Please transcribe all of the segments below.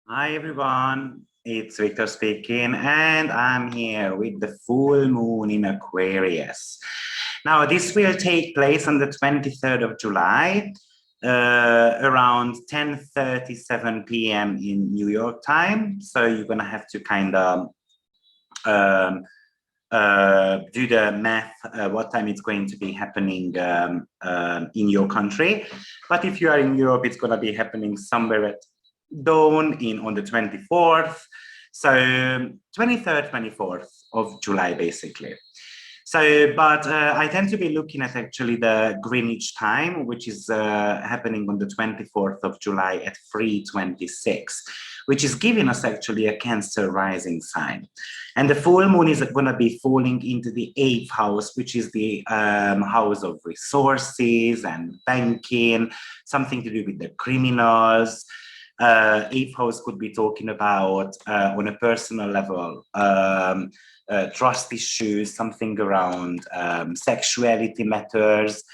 Hi everyone, it's Victor speaking, and I'm here with the full moon in Aquarius. Now, this will take place on the 23rd of July, around 10:37 p.m. in New York time. So you're gonna have to kind of um, do the math, what time it's going to be happening in your country. But if you are in Europe, it's gonna be happening somewhere at dawn on the 24th. So 23rd, 24th of July, basically. So, but I tend to be looking at actually the Greenwich time, which is happening on the 24th of July at 3:26, which is giving us actually a Cancer rising sign. And the full moon is going to be falling into the 8th house, which is the house of resources and banking, something to do with the criminals. 8th house could be talking about on a personal level, trust issues, something around sexuality matters,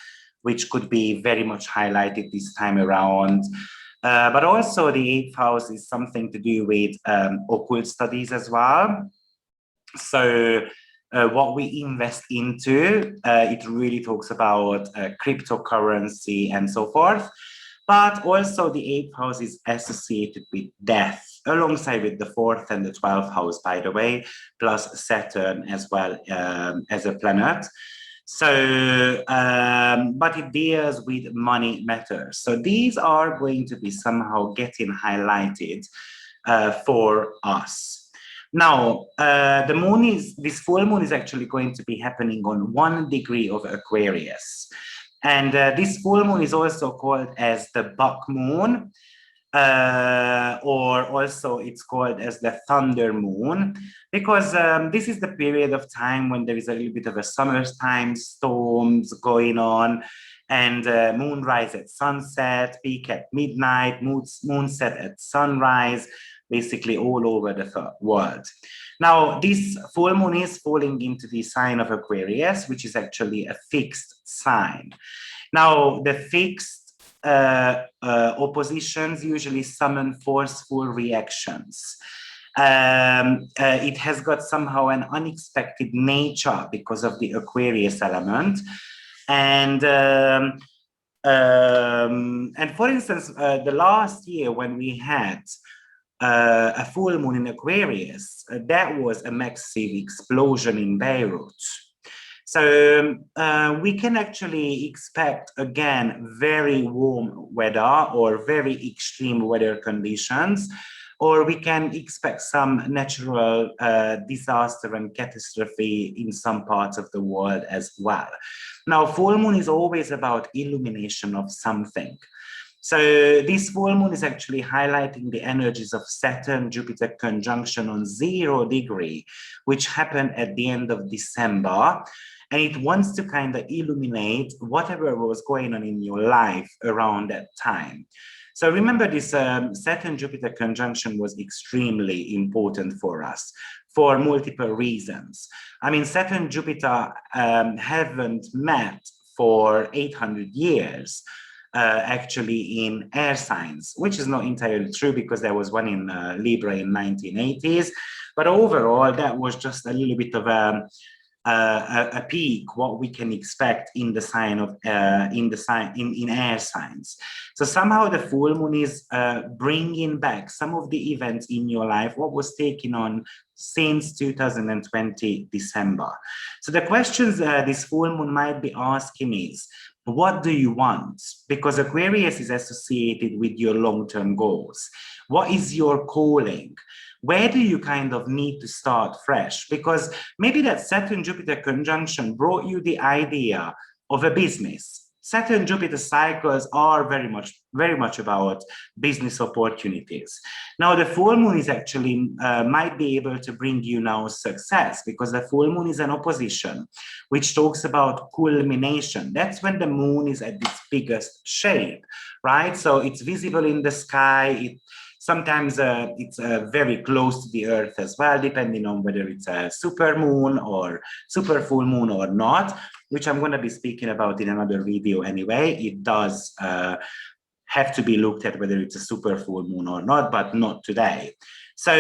which could be very much highlighted this time around. But also the 8th house is something to do with occult studies as well. So what we invest into, it really talks about cryptocurrency and so forth. But also the 8th house is associated with death, alongside with the 4th and the 12th house, by the way, plus Saturn as well as a planet. So, but it deals with money matters. So these are going to be somehow getting highlighted for us. Now, this full moon is actually going to be happening on 1 degree of Aquarius. And this full moon is also called as the buck moon, or also it's called as the thunder moon, because this is the period of time when there is a little bit of a summertime storms going on, and moonrise at sunset, peak at midnight, moonset at sunrise, basically all over the world. Now, this full moon is falling into the sign of Aquarius, which is actually a fixed sign. Now, the fixed oppositions usually summon forceful reactions. It has got somehow an unexpected nature because of the Aquarius element. And for instance, the last year when we had a full moon in Aquarius, that was a massive explosion in Beirut. So we can actually expect, again, very warm weather or very extreme weather conditions, or we can expect some natural disaster and catastrophe in some parts of the world as well. Now, full moon is always about illumination of something. So this full moon is actually highlighting the energies of Saturn-Jupiter conjunction on 0 degree, which happened at the end of December. And it wants to kind of illuminate whatever was going on in your life around that time. So remember, this Saturn-Jupiter conjunction was extremely important for us for multiple reasons. I mean, Saturn-Jupiter haven't met for 800 years. Actually in air signs, which is not entirely true because there was one in Libra in 1980s, but overall that was just a little bit of a peak what we can expect in the sign of in air signs. So somehow the full moon is bringing back some of the events in your life what was taken on since 2020 December. So the questions this full moon might be asking is, what do you want? Because Aquarius is associated with your long-term goals. What is your calling? Where do you kind of need to start fresh? Because maybe that Saturn-Jupiter conjunction brought you the idea of a business. Saturn-Jupiter cycles are very much about business opportunities. Now, the full moon is actually might be able to bring you now success, because the full moon is an opposition, which talks about culmination. That's when the moon is at its biggest shape, right? So it's visible in the sky. Sometimes it's very close to the Earth as well, depending on whether it's a super moon or super full moon or not, which I'm going to be speaking about in another video anyway. It does have to be looked at whether it's a super full moon or not, but not today. So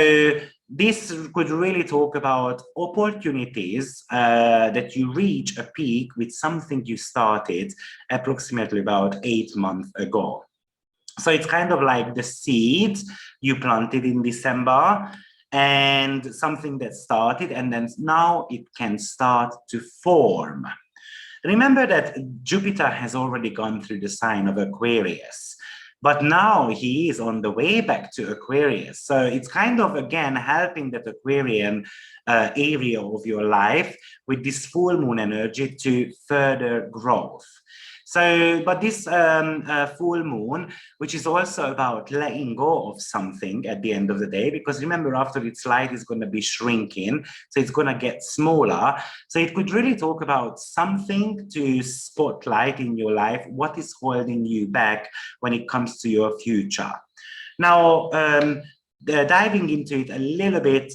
this could really talk about opportunities that you reach a peak with something you started approximately about 8 months ago. So it's kind of like the seed you planted in December and something that started, and then now it can start to form. Remember that Jupiter has already gone through the sign of Aquarius, but now he is on the way back to Aquarius. So it's kind of, again, helping that Aquarian area of your life with this full moon energy to further growth. So, but this full moon, which is also about letting go of something at the end of the day, because remember, after its light is going to be shrinking, so it's going to get smaller. So it could really talk about something to spotlight in your life, what is holding you back when it comes to your future. Now, diving into it a little bit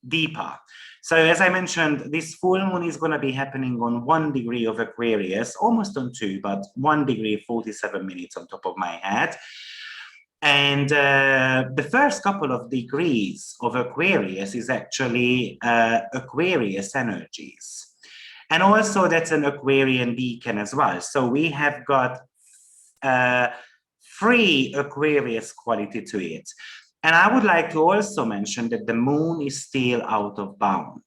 deeper. So as I mentioned, this full moon is going to be happening on 1 degree of Aquarius, almost on 2, but 1 degree, 47 minutes on top of my head. And the first couple of degrees of Aquarius is actually Aquarius energies. And also that's an Aquarian decan as well. So we have got free Aquarius quality to it. And I would like to also mention that the moon is still out of bound.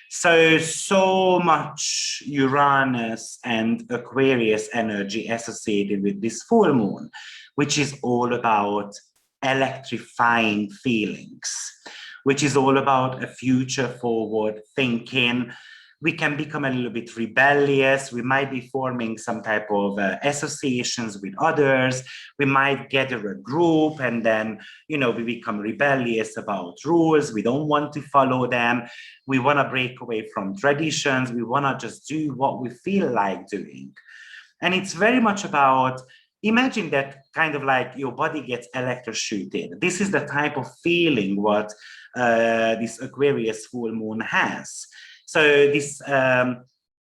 So much Uranus and Aquarius energy associated with this full moon, which is all about electrifying feelings, which is all about a future forward thinking. We can become a little bit rebellious. We might be forming some type of associations with others. We might gather a group and then, you know, we become rebellious about rules. We don't want to follow them. We want to break away from traditions. We want to just do what we feel like doing. And it's very much about, imagine that kind of like your body gets electrocuted. This is the type of feeling what this Aquarius full moon has. So this,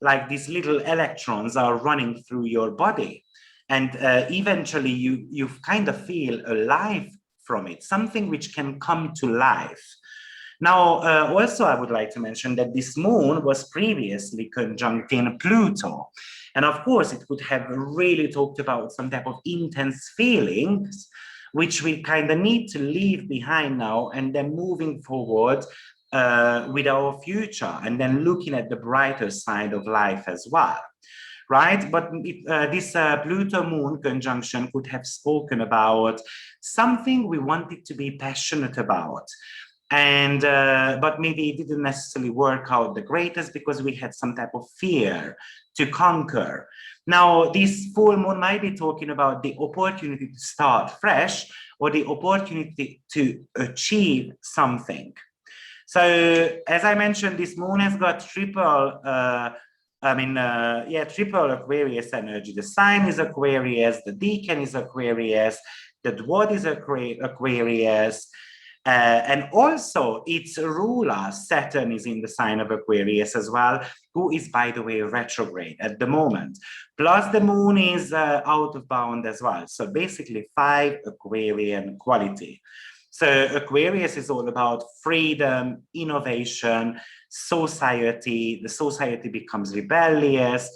like these little electrons are running through your body, and eventually you kind of feel alive from it, something which can come to life. Now, also I would like to mention that this moon was previously conjunct in Pluto. And of course, it could have really talked about some type of intense feelings, which we kind of need to leave behind now, and then moving forward with our future, and then looking at the brighter side of life as well, right? But this Pluto moon conjunction could have spoken about something we wanted to be passionate about. And but maybe it didn't necessarily work out the greatest because we had some type of fear to conquer. Now, this full moon might be talking about the opportunity to start fresh, or the opportunity to achieve something. So as I mentioned, this moon has got triple Aquarius energy. The sign is Aquarius, the decan is Aquarius, the dwad is Aquarius, and also its ruler, Saturn, is in the sign of Aquarius as well, who is, by the way, retrograde at the moment. Plus the moon is out of bound as well. So basically 5 Aquarian quality. So Aquarius is all about freedom, innovation, society. The society becomes rebellious.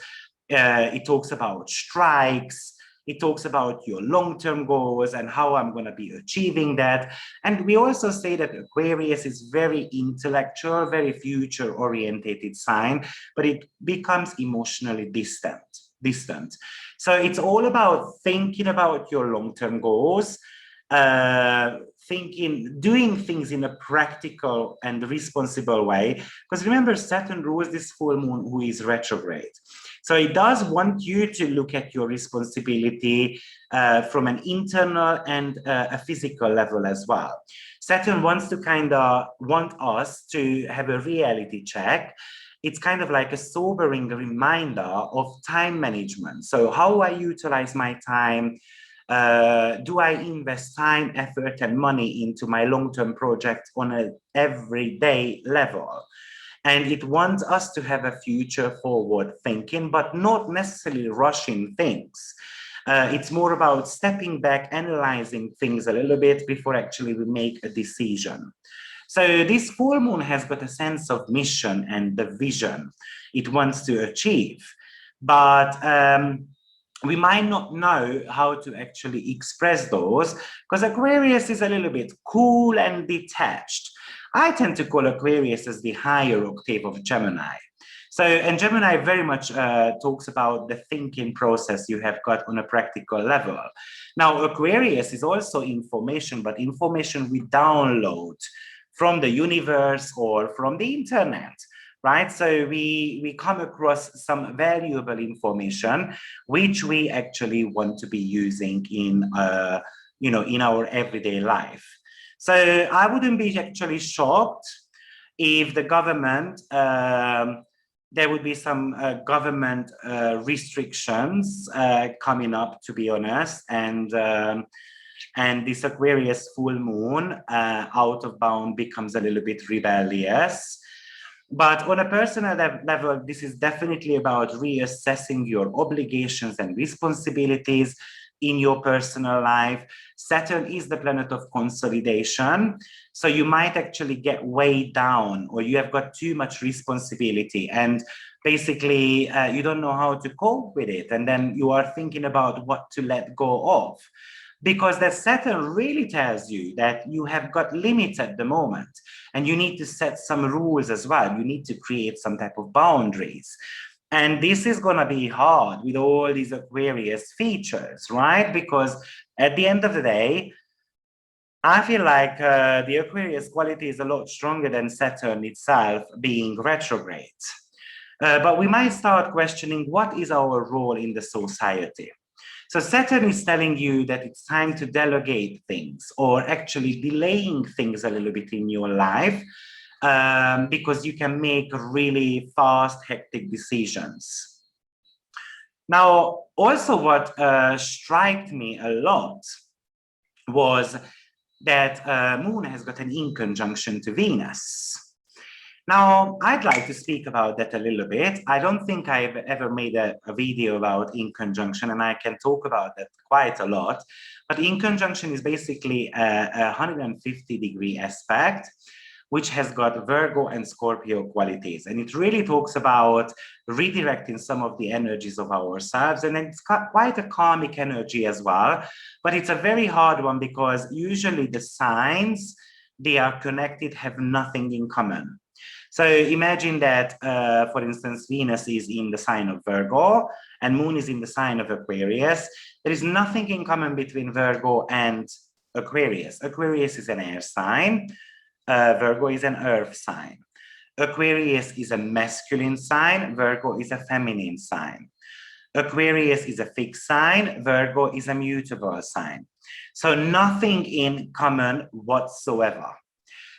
It talks about strikes. It talks about your long-term goals and how I'm going to be achieving that. And we also say that Aquarius is very intellectual, very future-oriented sign, but it becomes emotionally distant. So it's all about thinking about your long-term goals, doing things in a practical and responsible way. Because remember, Saturn rules this full moon who is retrograde. So it does want you to look at your responsibility from an internal and a physical level as well. Saturn wants to want us to have a reality check. It's kind of like a sobering reminder of time management. So how I utilize my time. Do I invest time, effort, and money into my long-term project on an everyday level? And it wants us to have a future forward thinking, but not necessarily rushing things. It's more about stepping back, analyzing things a little bit before actually we make a decision. So this full moon has got a sense of mission and the vision it wants to achieve, but we might not know how to actually express those, because Aquarius is a little bit cool and detached. I tend to call Aquarius as the higher octave of Gemini. So, and Gemini very much talks about the thinking process you have got on a practical level. Now, Aquarius is also information, but information we download from the universe or from the internet, right? So we come across some valuable information which we actually want to be using in in our everyday life. So I wouldn't be actually shocked if the government there would be some government restrictions coming up, to be honest, and this Aquarius full moon out of bound becomes a little bit rebellious. But on a personal level, this is definitely about reassessing your obligations and responsibilities in your personal life. Saturn is the planet of consolidation. So you might actually get weighed down, or you have got too much responsibility, and basically you don't know how to cope with it. And then you are thinking about what to let go of, because that Saturn really tells you that you have got limits at the moment, and you need to set some rules as well. You need to create some type of boundaries. And this is going to be hard with all these Aquarius features, right? Because at the end of the day, I feel like the Aquarius quality is a lot stronger than Saturn itself being retrograde. But we might start questioning, what is our role in the society? So Saturn is telling you that it's time to delegate things, or actually delaying things a little bit in your life, because you can make really fast, hectic decisions. Now, also what struck me a lot was that Moon has got an in conjunction to Venus. Now, I'd like to speak about that a little bit. I don't think I've ever made a video about in conjunction, and I can talk about that quite a lot. But in conjunction is basically a 150-degree aspect, which has got Virgo and Scorpio qualities. And it really talks about redirecting some of the energies of ourselves. And it's quite a karmic energy as well. But it's a very hard one, because usually the signs, they are connected, have nothing in common. So imagine that, for instance, Venus is in the sign of Virgo and Moon is in the sign of Aquarius. There is nothing in common between Virgo and Aquarius. Aquarius is an air sign. Virgo is an earth sign. Aquarius is a masculine sign. Virgo is a feminine sign. Aquarius is a fixed sign. Virgo is a mutable sign. So nothing in common whatsoever.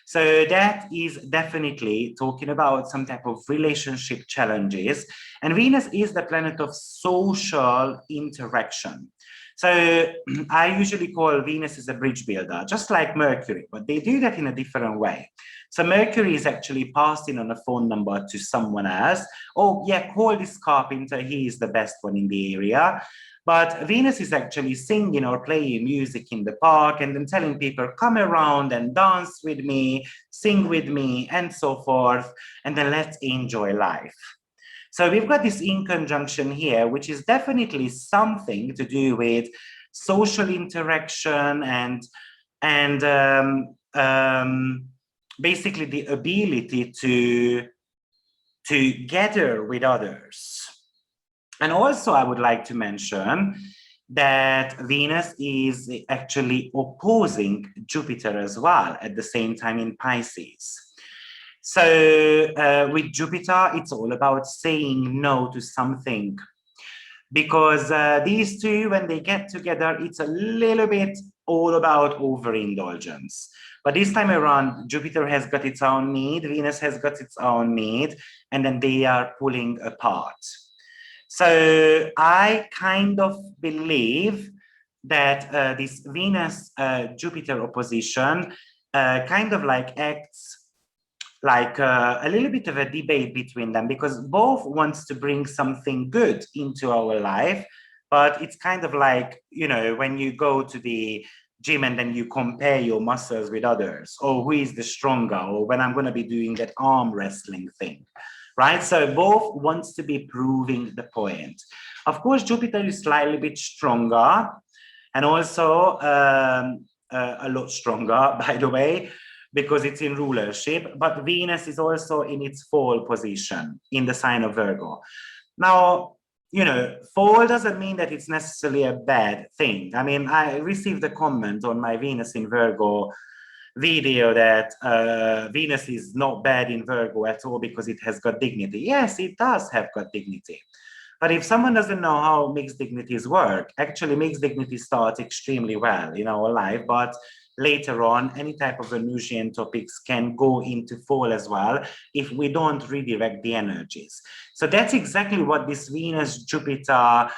So that is definitely talking about some type of relationship challenges. And Venus is the planet of social interaction. So I usually call Venus as a bridge builder, just like Mercury, but they do that in a different way. So Mercury is actually passing on a phone number to someone else. Oh yeah, call this carpenter, he is the best one in the area. But Venus is actually singing or playing music in the park and then telling people, come around and dance with me, sing with me, and so forth. And then let's enjoy life. So we've got this in conjunction here, which is definitely something to do with social interaction and basically the ability to gather with others. And also I would like to mention that Venus is actually opposing Jupiter as well at the same time in Pisces. So with Jupiter, it's all about saying no to something, because these two, when they get together, it's a little bit all about overindulgence. But this time around, Jupiter has got its own need, Venus has got its own need, and then they are pulling apart. So I kind of believe that this Venus-Jupiter opposition kind of like acts like a little bit of a debate between them, because both wants to bring something good into our life, but it's kind of like, you know, when you go to the gym and then you compare your muscles with others, or who is the stronger, or when I'm going to be doing that arm wrestling thing, right? So both wants to be proving the point. Of course, Jupiter is slightly bit stronger, and also a lot stronger, by the way, because it's in rulership, but Venus is also in its fall position in the sign of Virgo. Now, you know, fall doesn't mean that it's necessarily a bad thing. I mean, I received a comment on my Venus in Virgo video that Venus is not bad in Virgo at all because it has got dignity. Yes, it does have got dignity. But if someone doesn't know how mixed dignities work, actually mixed dignities start extremely well in our life, but later on, any type of Venusian topics can go into fall as well if we don't redirect the energies. So that's exactly what this Venus-Jupiter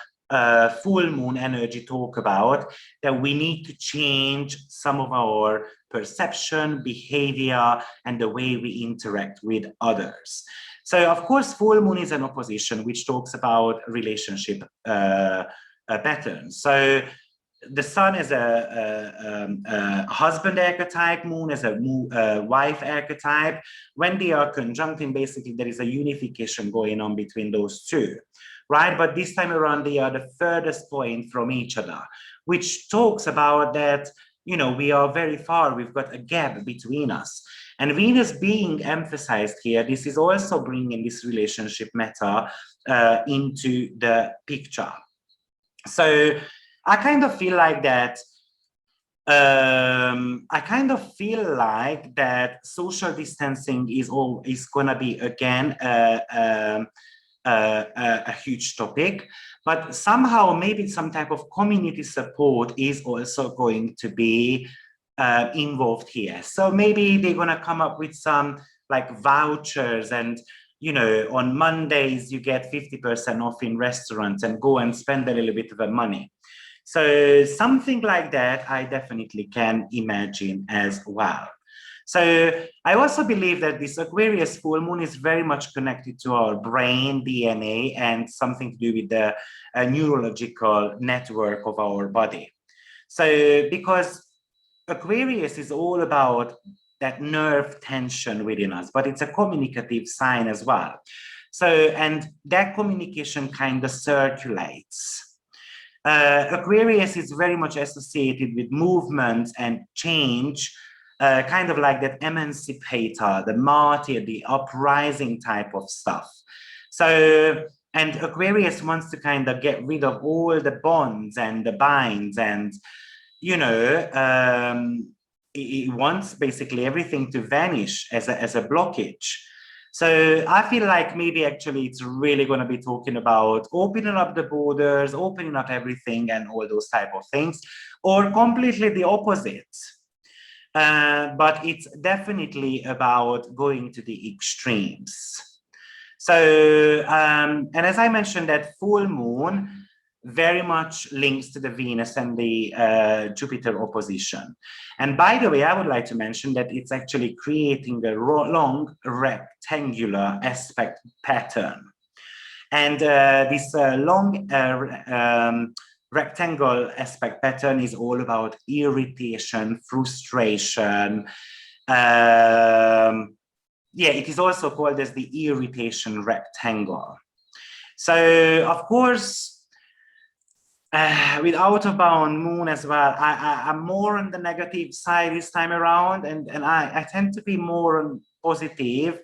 full moon energy talk about, that we need to change some of our perception, behavior, and the way we interact with others. So, of course, full moon is an opposition, which talks about relationship patterns. So, the sun is a husband archetype, moon is a wife archetype. When they are conjuncting, basically, there is a unification going on between those two, right? But this time around, they are the furthest point from each other, which talks about that, you know, we are very far, we've got a gap between us. And Venus being emphasized here, this is also bringing this relationship meta into the picture. So I kind of feel like that social distancing is gonna be again a huge topic, but somehow maybe some type of community support is also going to be involved here. So maybe they're gonna come up with some like vouchers, and you know, on Mondays you get 50% off in restaurants and go and spend a little bit of the money. So something like that, I definitely can imagine as well. So I also believe that this Aquarius full moon is very much connected to our brain, DNA, and something to do with the neurological network of our body. So because Aquarius is all about that nerve tension within us, but it's a communicative sign as well. So, and that communication kind of circulates. Aquarius is very much associated with movement and change, kind of like that emancipator, the martyr, the uprising type of stuff. So, and Aquarius wants to kind of get rid of all the bonds and the binds, and, you know, it wants basically everything to vanish as a blockage. So I feel like maybe actually it's really going to be talking about opening up the borders, opening up everything and all those type of things, or completely the opposite. But it's definitely about going to the extremes. So, and as I mentioned, that full moon very much links to the Venus and the Jupiter opposition. And by the way, I would like to mention that it's actually creating a long rectangular aspect pattern. And this long rectangle aspect pattern is all about irritation, frustration. Yeah, it is also called as the irritation rectangle. So, of course, with out of bound moon as well, I'm more on the negative side this time around, and I tend to be more on positive.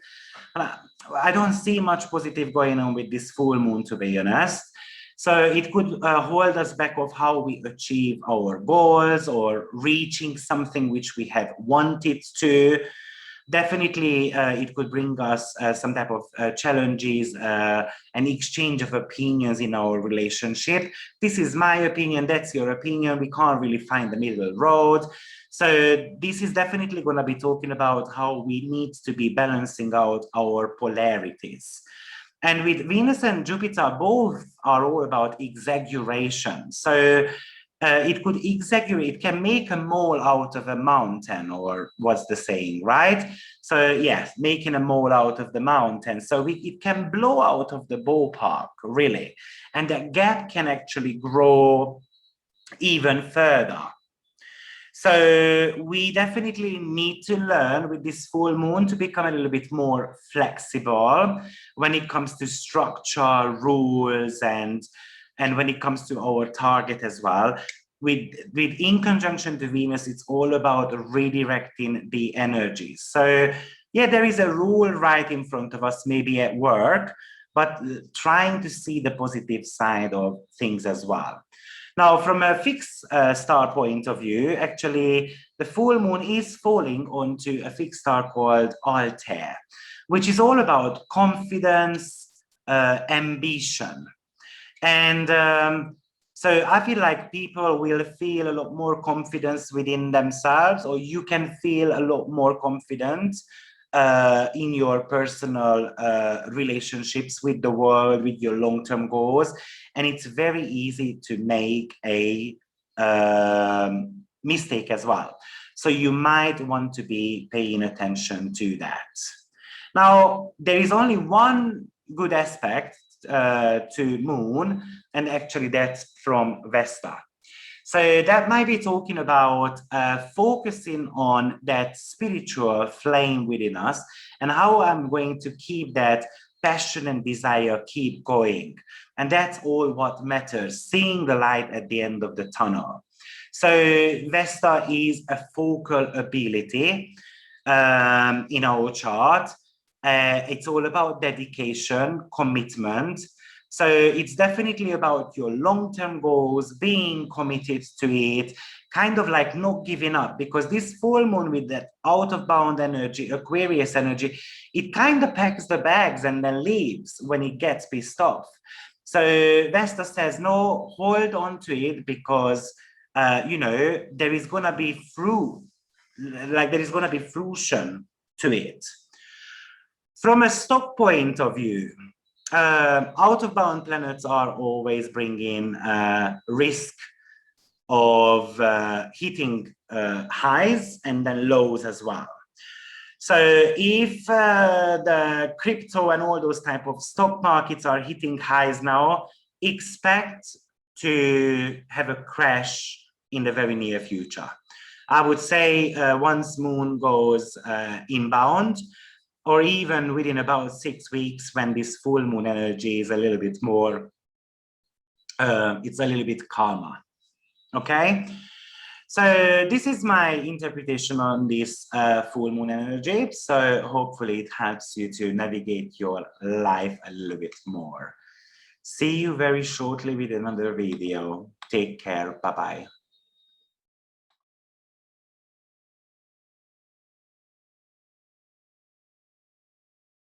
I don't see much positive going on with this full moon, to be honest. So it could hold us back of how we achieve our goals or reaching something which we have wanted to. Definitely, it could bring us some type of challenges, an exchange of opinions in our relationship. This is my opinion, that's your opinion. We can't really find the middle road. So this is definitely going to be talking about how we need to be balancing out our polarities. And with Venus and Jupiter, both are all about exaggeration. So it could exaggerate, it can make a mole out of a mountain, or what's the saying, right? So yes, making a mole out of the mountain. So it can blow out of the ballpark, really. And that gap can actually grow even further. So we definitely need to learn with this full moon to become a little bit more flexible when it comes to structure, rules, and when it comes to our target as well. With in conjunction to Venus, it's all about redirecting the energy. So yeah, there is a rule right in front of us, maybe at work, but trying to see the positive side of things as well. Now, from a fixed star point of view, actually, the full moon is falling onto a fixed star called Altair, which is all about confidence, ambition. And so I feel like people will feel a lot more confidence within themselves, or you can feel a lot more confident in your personal relationships with the world, with your long-term goals. And it's very easy to make a mistake as well. So you might want to be paying attention to that. Now, there is only one good aspect to moon, and actually that's from Vesta. So that might be talking about focusing on that spiritual flame within us and how I'm going to keep that passion and desire keep going. And that's all what matters, seeing the light at the end of the tunnel. So Vesta is a focal ability in our chart. It's all about dedication, commitment. So it's definitely about your long-term goals, being committed to it, kind of like not giving up, because this full moon with that out-of-bound energy, Aquarius energy, it kind of packs the bags and then leaves when it gets pissed off. So Vesta says, no, hold on to it, because, you know, there is going to be fruit, like there is going to be fruition to it. From a stock point of view, out-of-bound planets are always bringing risk of hitting highs and then lows as well. So if the crypto and all those type of stock markets are hitting highs now, expect to have a crash in the very near future. I would say once moon goes inbound, or even within about 6 weeks, when this full moon energy is a little bit more, it's a little bit calmer, okay? So this is my interpretation on this full moon energy. So hopefully it helps you to navigate your life a little bit more. See you very shortly with another video. Take care, bye-bye.